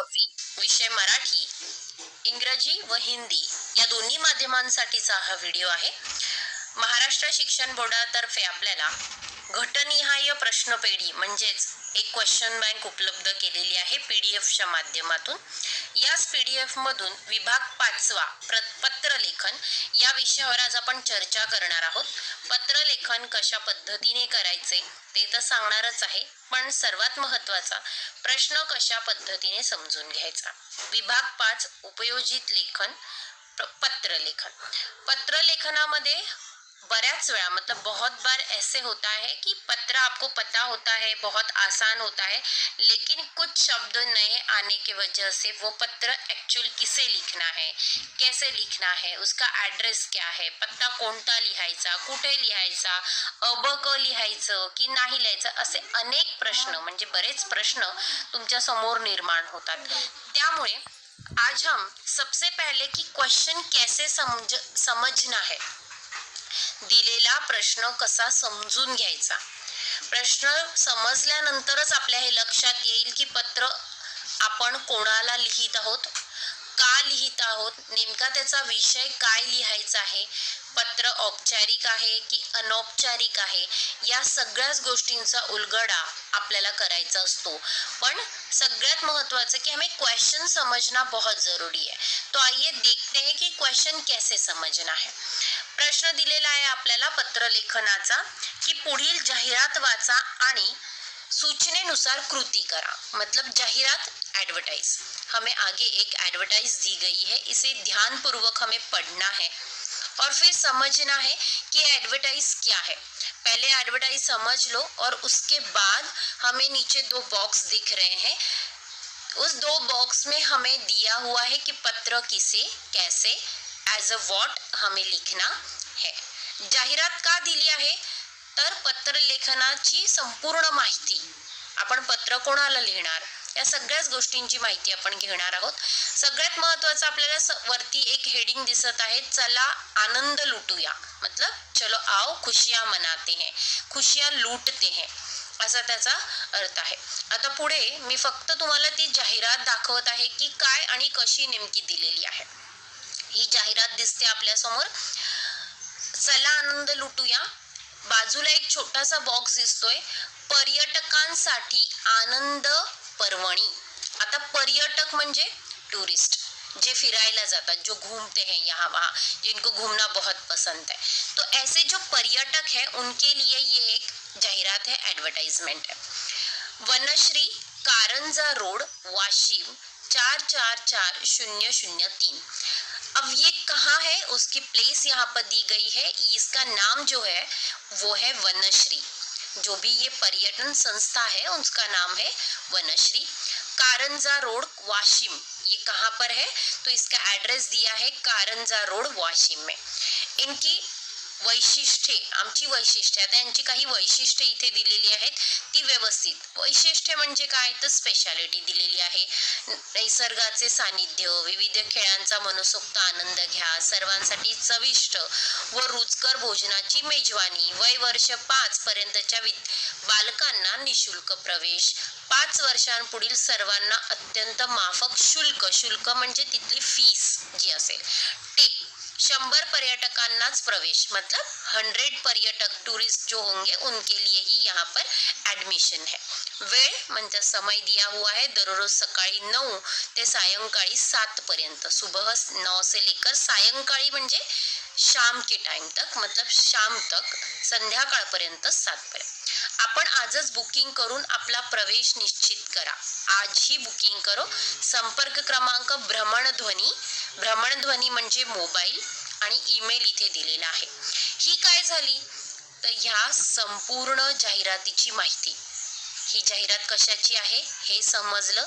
6वी, विषय मराठी, इंग्रजी व हिंदी या दोन्ही माध्यमांसाठीचा हा व्हिडिओ आहे. महाराष्ट्र शिक्षण बोर्डातर्फे आपल्याला घटनिहाय प्रश्नपेढी म्हणजेच एक क्वेश्चन बँक उपलब्ध केलेली आहे पीडीएफच्या माध्यमातून. याच पीडीएफ मधून विभाग 5वा पत्रलेखन या विषयावर आज आपण चर्चा करणार आहोत. पत्रलेखन कशा पद्धतीने करायचे ते तर सांगणारच आहे, पण सर्वात महत्त्वाचा प्रश्न कशा पद्धतीने समजून घ्यायचा. विभाग 5 उपयोजित लेखन पत्रलेखन. पत्रलेखनामध्ये बऱ्याच वेळा मतलब बहुत बार ऐसे होता है कि पत्र आपको पता होता है, बहुत आसान होता है, लेकिन कुछ शब्द नए आने की वजह से वो पत्र एक्चुअल किसे लिखना है, कैसे लिखना है, उसका ॲड्रेस क्या है, पत्ता कोणता लिहायचा, कुठे लिहायचा, क लिहायचं की नाही लिहायचं, असे अनेक प्रश्न म्हणजे बरेच प्रश्न तुमच्या समोर निर्माण होतात. त्यामुळे आज हम सबसे पहले कि क्वेश्चन कैसे समझना है, दिलेला प्रश्न कसा समजून घ्यायचा. प्रश्न समजल्यानंतरच आपल्या हे लक्षात येईल की पत्र आपण कोणाला लिहित आहोत, का लिहित आहोत, नेमका त्याचा विषय काय लिहायचा आहे, पत्र औपचारिक आहे की अनौपचारिक आहे, या सगळ्याच गोष्टींचा उलगडा आपल्याला करायचा असतो. पण सगळ्यात महत्त्वाचं कि हमें क्वेश्चन समझना बहुत जरूरी है. तो आइए देखते हैं कि क्वेश्चन कैसे समझना है. प्रश्न दिलेला आहे आपल्याला पत्रलेखनाचा की पुढील जाहिरात वाचा आणि सूचनेनुसार कृती करा. मतलब जाहिरात एडवर्टाइज, हमें आगे एक एडवर्टाइज दी गई है, इसे ध्यानपूर्वक हमें पढ़ना है और फिर समझना है कि एडवर्टाइज क्या है. पहले एडवर्टाइज समझ लो और उसके बाद हमें नीचे 2 बॉक्स दिख रहे हैं. उस 2 बॉक्स में हमें दिया हुआ है कि पत्र किसे, कैसे, ॲज अ व्हॉट हमें लिखना है. जाहिरात का दिली आहे तर पत्रलेखनाची संपूर्ण माहिती, आपण पत्र कोणाला लिहिणार या सगळ्याच गोष्टींची माहिती आपण घेणार आहोत. सगळ्यात महत्त्वाचं आपल्याला वरती एक हेडिंग दिसत आहे, चला आनंद लुटूया, मतलब चलो आओ खुशियां मनाते हैं, खुशियां लूटते हैं, असा त्याचा अर्थ आहे. आता पुढे मी फक्त तुम्हाला ती जाहिरात दाखवत आहे की काय आणि कशी नेमकी दिलेली आहे. ही जाहिरात दिसते आपल्या समोर, चला आनंद लुटूया. बाजूला एक छोटासा बॉक्स दिसतोय, पर्यटकांसाठी आनंद पर्वणी. आता पर्यटक म्हणजे टूरिस्ट, जे फिरायला जातात, जो घूमते हैं यहाँ वहाँ, जिनको घूमना बहुत पसंद है. तो ऐसे जो पर्यटक है उनके लिए ये एक जाहिरात है, एडवर्टाइजमेंट है. वनश्री, कारंजा रोड, वाशिम 444003. अब ये कहाँ है, उसकी प्लेस यहाँ पर दी गई है. इसका नाम जो है वो है वनश्री. जो भी ये पर्यटन संस्था है उसका नाम है वनश्री. कारंजा रोड वाशिम, ये कहाँ पर है तो इसका एड्रेस दिया है कारंजा रोड वाशिम में. इनकी वैशिष्ट्ये, आमची वैशिष्ट्ये, आता यांची काही वैशिष्ट्ये इथे दिलेली आहेत, ती व्यवस्थित. वैशिष्ट्य म्हणजे काय तर स्पेशालिटी दिलेली आहे. निसर्गाचे सानिध्य, विविध खेळांचा मनसोक्त आनंद घ्या, सर्वांसाठी चविष्ट व रुचकर भोजनाची मेजवानी, वय वर्ष 5 पर्यंतच्या बालकांना निशुल्क प्रवेश, 5 वर्षांपुढील सर्वांना अत्यंत माफक शुल्क, शुल्क म्हणजे तिथली फीस जी असेल, टिप, 100 पर्यटकांनाच प्रवेश, मतलब 100 पर्यटक टूरिस्ट जो होंगे उनके लिए ही यहाँ पर एडमिशन है. वेळ म्हणजे समय दिया हुआ है, दररोज सकाळी 9 ते सायंकाळी 7 पर्यंत, सुबह 9 से लेकर सायंकाळी म्हणजे शाम के टाइम तक, मतलब शाम तक, संध्याकाळपर्यंत 7 पर्यंत. आपण आजच बुकिंग करून आपला प्रवेश निश्चित करा. आजही बुकिंग करो. संपर्क क्रमांक भ्रमणध्वनी, भ्रमणध्वनी म्हणजे मोबाईल, आणि ईमेल इथे दिलेला आहे. ही काय झाली तर ह्या संपूर्ण जाहिरातीची माहिती. ही जाहिरात कशाची आहे हे समजलं.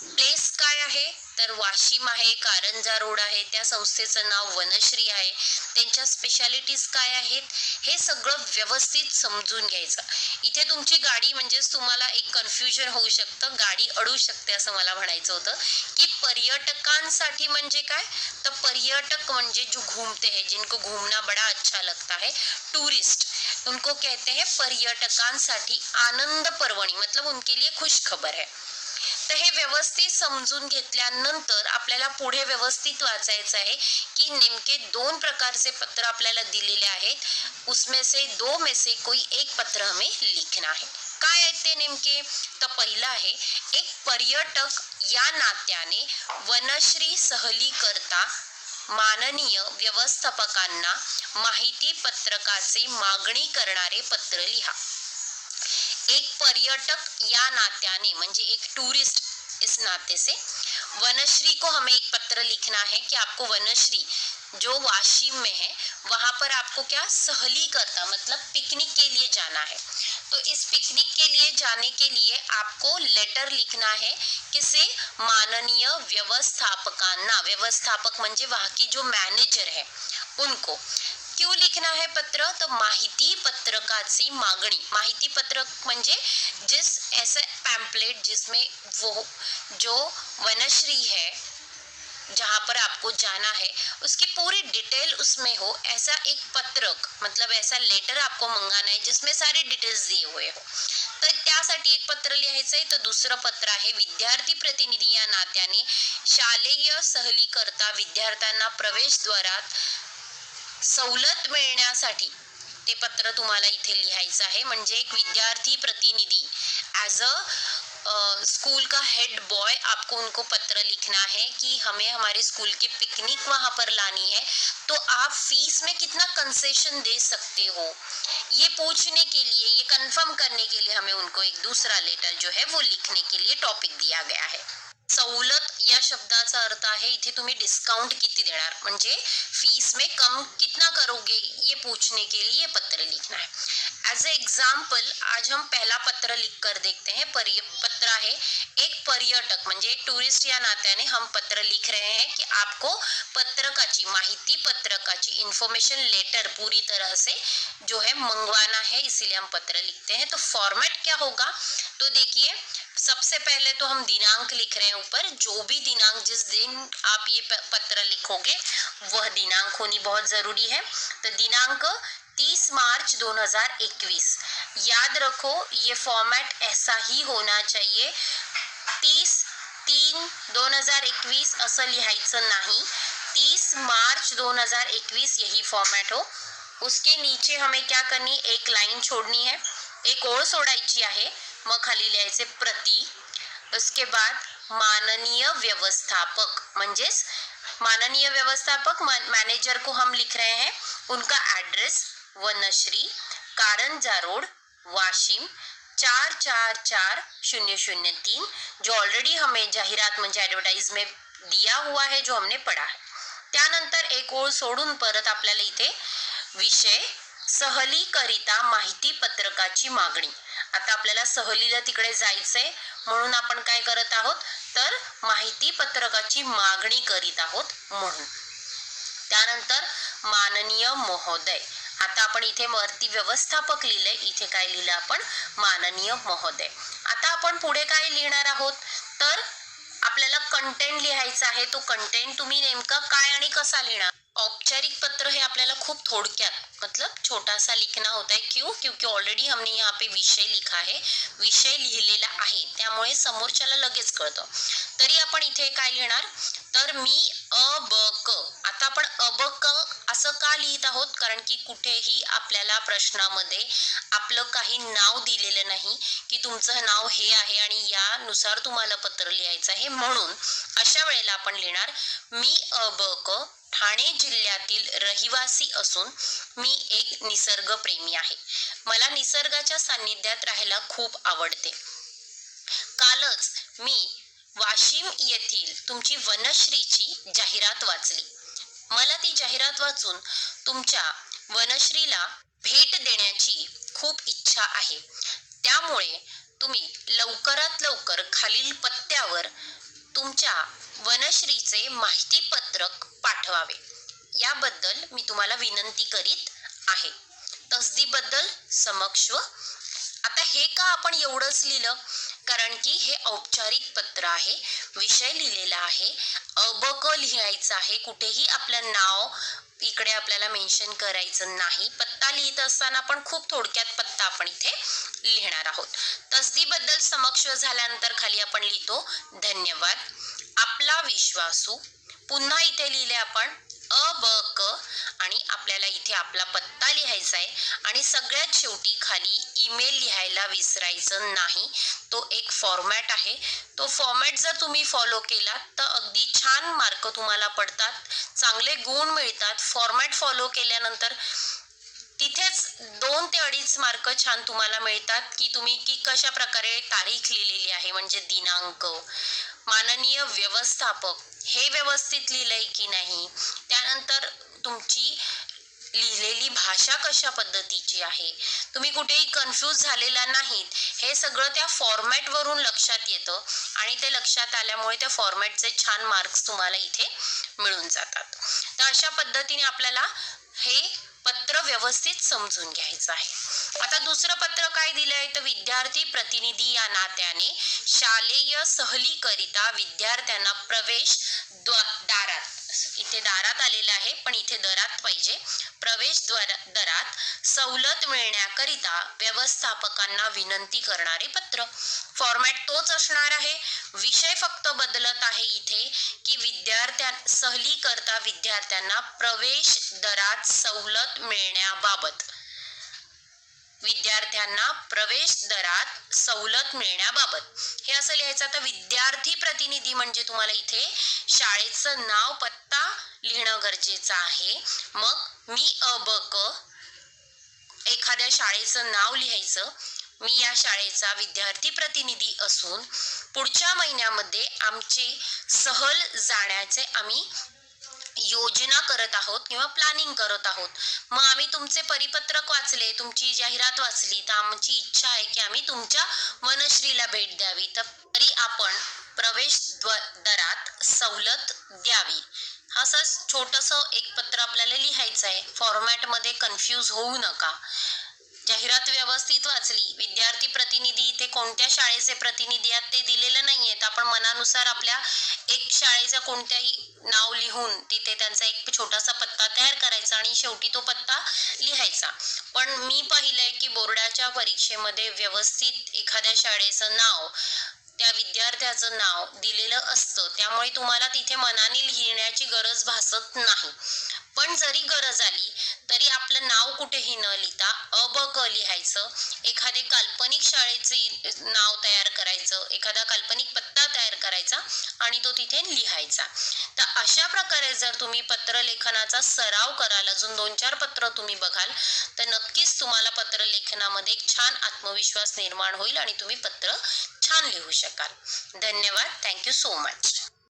प्लेस काय आहे तर वाशिम आहे, कारंजा रोड आहे, त्या संस्थेचं नाव वनश्री आहे, त्यांच्या स्पेशालिटीज काय आहेत हे सगळं व्यवस्थित समजून घ्यायचं. इथे तुमची गाडी म्हणजेच तुम्हाला एक कन्फ्युजन होऊ शकतं, गाडी अडू शकते असं मला म्हणायचं होतं की पर्यटकांसाठी म्हणजे काय तर पर्यटक म्हणजे जो घूमते हैं, जिनको घूमना बड़ा अच्छा लगता है, टूरिस्ट, उनको कहते हैं पर्यटकांसाठी आनंद पर्वणी, मतलब उनके लिए खुश खबर है. तर हे व्यवस्थित समजून घेतल्यानंतर आपल्याला पुढे व्यवस्थित वाचायचं आहे की नेमके 2 प्रकारचे पत्र आपल्याला दिलेले आहेत, उसमें से 2 में से कोई एक पत्र हमें लिखना है. काय आहे ते नेमके? तर पहिलं आहे, एक पर्यटक या नात्याने वनश्री सहली करता माननीय व्यवस्थापकांना माहिती पत्रकाची मागणी करणारे पत्र लिहा. एक पर्यटक या नात्याने म्हणजे एक टूरिस्ट इस नाते से वनश्री को हमें एक पत्र लिखना है कि आपको वनश्री जो वाशिम में है वहां पर आपको क्या सहली करता मतलब पिकनिक के लिए जाना है. तो इस पिकनिक के लिए जाने के लिए आपको लेटर लिखना है किसे? माननीय व्यवस्थापकांना. व्यवस्थापक म्हणजे वहां की जो मैनेजर है उनको. क्यों लिखना है पत्र? तो माहिती पत्रकाची मागणी. माहिती पत्रक म्हणजे जिस ऐसे पैम्पलेट जिसमें वो जो वनश्री है जहाँ पर आपको जाना है उसकी पूरी डिटेल उसमें हो, ऐसा एक पत्रक मतलब ऐसा लेटर आपको मंगाना है जिसमें सारे डिटेल्स दिए हुए हो. तर त्यासाठी एक पत्र लिहायचं आहे. तर दुसरं पत्र आहे, विद्यार्थी प्रतिनिधी या नात्याने शालेय सहली करता विद्यार्थ्यांना प्रवेशद्वारात सवलत मिळण्यासाठी ते पत्र तुम्हाला इथे लिहायचं आहे. म्हणजे एक विद्यार्थी प्रतिनिधी एज अ स्कूल का हेड बॉय आपको उनको पत्र लिखना है कि हमें हमारे स्कूल की पिकनिक वहां पर लानी है, तो आप फीस में कितना कंसेशन दे सकते हो, ये पूछने के लिए, ये कंफर्म करने के लिए हमें उनको एक दूसरा लेटर जो है वो लिखने के लिए टॉपिक दिया गया है. सवलत या शब्दाचा अर्थ आहे इथे तुम्ही डिस्काउंट किती देणार म्हणजे फीस में कम कितना करोगे ये पूछने के लिए ये पत्र लिखना है. एज ए एग्जाम्पल आज हम पहला पत्र लिख कर देखते हैं. पत्र आहे, एक पर्यटक म्हणजे एक टूरिस्ट या नात्याने हम पत्र लिख रहे हैं कि आपको पत्रकाची माहिती पत्रकाची इन्फॉर्मेशन लेटर पूरी तरह से जो है मंगवाना है, इसीलिए हम पत्र लिखते हैं. तो फॉर्मेट क्या होगा? तो देखिए सबसे पहले तो हम दिनांक लिख रहे हैं ऊपर. जो भी दिनांक जिस दिन आप ये पत्र लिखोगे वह दिनांक होनी बहुत जरूरी है. तो दिनांक 30 मार्च 2021. याद रखो ये फॉर्मेट ऐसा ही होना चाहिए. 30/3/2021 असं लिहायचं नाही. 30 मार्च 2021 यही फॉर्मेट हो. उसके नीचे हमें क्या करनी, एक लाइन छोड़नी है, एक ओळ सोडायची आहे, मग खाली लिहायचे प्रति. उसके बाद माननीय व्यवस्थापक म्हणजेच माननीय व्यवस्थापक मैनेजर को हम लिख रहे हैं, उनका एड्रेस वनश्री कारंजा रोड वाशिम 444003 जो ऑलरेडी हमें जाहिरात म्हणजे ॲडव्हर्टाइज में दिया हुआ है जो हमने पढ़ा है. त्यानंतर एक ओळ सोडून परत आपल्याला इथे विषय सहली करिता माहिती पत्रकाची मागणी. आता आपल्याला सहलीला तिकडे जायचंय म्हणून आपण काय करत आहोत तर माहिती पत्रकाची मागणी करीत आहोत म्हणून. त्यानंतर माननीय महोदय. आता आपण इथे वरती व्यवस्थापक लिहिलंय, इथे काय लिहिलं आपण माननीय महोदय. आता आपण पुढे काय लिहिणार आहोत तर आपल्याला कंटेंट लिहायचा आहे. तो कंटेंट तुम्ही नेमका काय आणि कसा लिहिणार. औपचारिक पत्र है आपल्याला खूप थोडक्यात मतलब छोटा सा लिखना होता है. क्यों? क्योंकि ऑलरेडी हमने यहाँ पे विषय लिखा है, विषय लिहिलेला आहे त्यामुळे समोरच्याला लगेच कळतं. तरी आपण इथे काय लिहिणार तर मी अ ब क. आता आपण अ ब क असं का लिहित आहोत कारण की कुठेही आपल्याला प्रश्नामध्ये आपलं काही नाव दिलेलं नाही की तुमचं नाव हे आहे आणि यानुसार तुम्हाला पत्र लिहायचं आहे. म्हणून अशा वेळेला आपण लिहिणार मी अ ब क ठाणे जिल्ह्यातील रहिवासी असून मी एक निसर्गप्रेमी आहे. मला निसर्गाच्या सान्निध्यात राहायला खूप आवडते. कालच मी वाशिम येथील तुमची वनश्रीची जाहिरात वाचली. मला ती जाहिरात वाचून तुमच्या वनश्रीला भेट देण्याची खूप इच्छा आहे. त्यामुळे तुम्ही लवकरात लवकर खालील पत्त्यावर तुमच्या वनश्रीचे माहिती पत्रक पाठवावे याबद्दल मी तुम्हाला विनंती करीत आहे. तसदीबद्दल समक्ष. आता हे का आपण एवढंच लिहिलं कारण की हे औपचारिक पत्र आहे, विषय लिहिलेला आहे, अ ब क लिहायचं आहे, कुठेही आपलं नाव इकडे आपल्याला मेन्शन करायचं नाही. पत्ता लिहित असताना पण खूप थोडक्यात पत्ता आपण इथे लिहिणार आहोत. तसदीबद्दल समक्ष झाल्यानंतर खाली आपण लिहितो धन्यवाद. आपला विश्वासू. पुन्हा इथे लिहिले आपण अ ब क आणि आपल्याला इथे आपला पत्ता लिहायचा आहे आणि सगळ्यात शेवटी खाली ईमेल लिहायला विसरायचं नाही. तो एक फॉर्मॅट आहे. तो फॉर्मॅट जर तुम्ही फॉलो केला तर अगदी छान मार्क तुम्हाला पडतात, चांगले गुण मिळतात. फॉर्मॅट फॉलो केल्यानंतर तिथेच 2 ते 2.5 मार्क छान तुम्हाला मिळतात की कशा प्रकारे तारीख लिहिलेली आहे म्हणजे दिनांक, माननीय व्यवस्थापक हे व्यवस्थित लिहिलंय की नाही, त्यानंतर तुमची लिहिलेली भाषा कशा पद्धतीची आहे, तुम्ही कुठेही कन्फ्यूज झालेला नाहीत, हे सगळं त्या फॉर्मॅट वरून लक्षात येतं आणि ते लक्षात आल्यामुळे त्या फॉर्मॅटचे छान मार्क्स तुम्हाला इथे मिळून जातात. तर अशा पद्धतीने आपल्याला हे पत्र व्यवस्थित समजून घ्यायचं आहे. आता दुसरं पत्र काय दिलंय तर विद्यार्थी प्रतिनिधी या नात्याने शालेय सहलीकरिता विद्यार्थ्यांना प्रवेश दारात, इथे दारात आलेलं आहे पण इथे दरात पाहिजे, प्रवेश दरात सवलत मिळण्याकरिता व्यवस्थापकांना विनंती करणारे पत्र. फॉर्मॅट तोच असणार आहे, विषय फक्त बदलत आहे इथे की सहली करता विद्यार्थ्यांना प्रवेश दरात सवलत मिळण्याबाबत, विद्यार्थ्यांना प्रवेश दरात सवलत मिळण्याबाबत हे असं लिहायचं. तर विद्यार्थी प्रतिनिधी म्हणजे तुम्हाला इथे शाळेचं नाव पत्ता लिहिणं गरजेचं आहे. मग मी अ ब क एखाद्या शाळेचं नाव लिहायचं. मी या शाळेचा विद्यार्थी प्रतिनिधी असून पुढच्या महिन्यामध्ये आमचे सहल जाण्याचे आम्ही योजना करत आहोत किंवा प्लॅनिंग करत आहोत. मग आम्ही तुमचे परिपत्रक वाचले, तुमची जाहिरात वाचली, तर आमची इच्छा आहे की आम्ही तुमच्या वनश्रीला भेट द्यावी, तरी आपण प्रवेश दरात सवलत द्यावी. असं छोटंसं एक पत्र आपल्याला लिहायचं आहे. फॉर्मॅटमध्ये कन्फ्यूज होऊ नका. जाहिरात व्यवस्थित वाचली, विद्यार्थी प्रतिनिधी इथे कोणत्या शाळेचे प्रतिनिधी आहेत ते दिलेलं नाहीये, तर आपण मनानुसार आपल्या एक शाळेचं कोणत्याही नाव लिहून तिथे त्यांचा एक छोटासा पत्ता तयार करायचा आणि शेवटी तो पत्ता लिहायचा. पण मी पाहिलंय की बोर्डाच्या परीक्षेमध्ये व्यवस्थित एखाद्या शाळेचं नाव, त्या विद्यार्थ्याचं नाव दिलेलं असतं, त्यामुळे तुम्हाला तिथे मनाने लिहिण्याची गरज भासत नाही. पण जरी गरज आली तरी आपलं नाव कुठेही न लिहिता अ ब क लिहायचं, एखादे काल्पनिक शाळेचे नाव तयार करायचं, एखादा काल्पनिक पत्ता तयार करायचा आणि तो तिथे लिहायचा. तर अशा प्रकारे जर तुम्ही पत्रलेखनाचा सराव कराल, अजून 2-4 पत्र तुम्ही बघाल तर नक्कीच तुम्हाला पत्रलेखनामध्ये एक छान आत्मविश्वास निर्माण होईल आणि तुम्ही पत्र छान लिहू शकाल. धन्यवाद. Thank you so much.